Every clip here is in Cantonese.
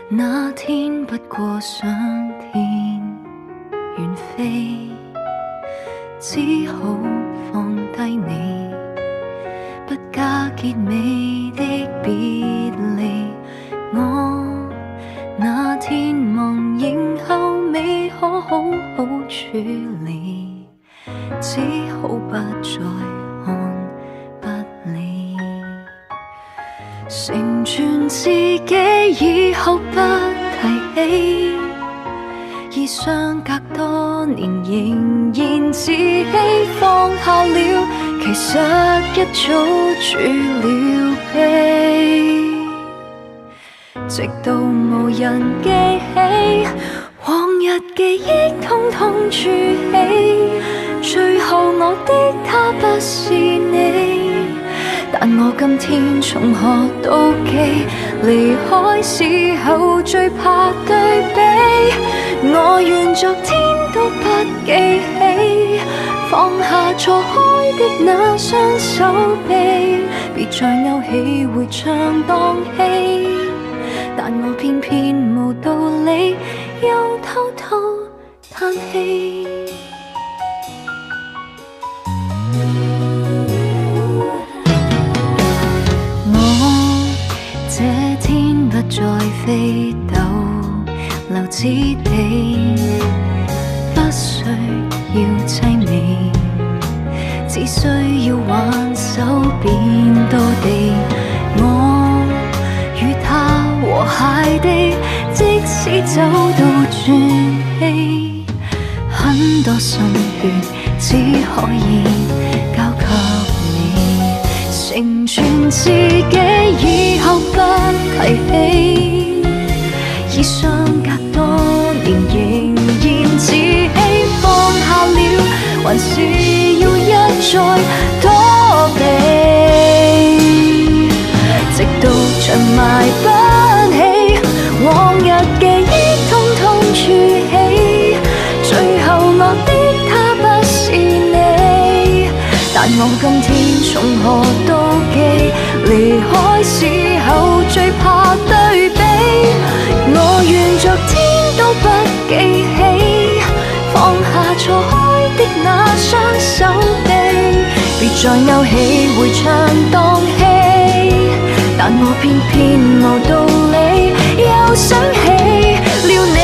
那天不過上天遠飛，只好放低你，不加結尾的別離。我那天望影後未可好好處理，只好不再看不理，成全自己以後不提起，已相隔多年仍然自欺放下了，其實一早儲了備，直到無人記起，往日記憶通通儲起，最後我的他不是你，但我今天從何妒忌，離開時候最怕對比，我願昨天都不記起，放下錯開的那雙手臂，別再勾起迴腸蕩氣，但我偏偏無道理又偷偷嘆氣。我這天不再飛逗留此地，不需要凄美，只需要挽手便到地。我與他和諧地，即使走到轉機，很多心血只可以交給你，成全自己以後不提起，已相隔多年仍然自欺放下了，還是要一再躲避，直到長埋不起，往日記憶通通儲起，最後我的他不是你，但我今天從何妒忌，離開時候最怕對比，我願昨天都不記起，放下錯開的那雙手臂，別再勾起迴腸蕩氣，但我偏偏無道理又想起了你。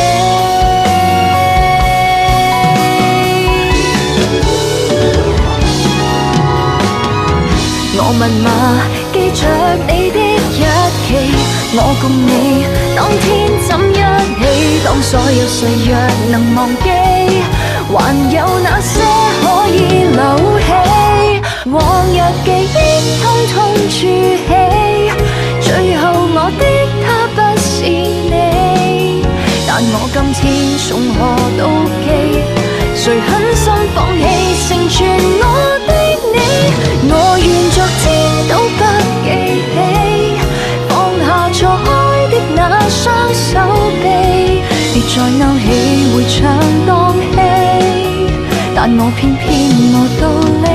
我密碼記着你的日期，我共你當天怎一起，當所有誓約能忘記，還有那些可以留起，往日記憶通通儲起，最後我的他不是你，但我今天從何妒忌，誰狠心放棄成全我的你，我願昨天都不記起，放下錯開的那雙手臂，別再勾起迴腸蕩氣，但我偏偏無道理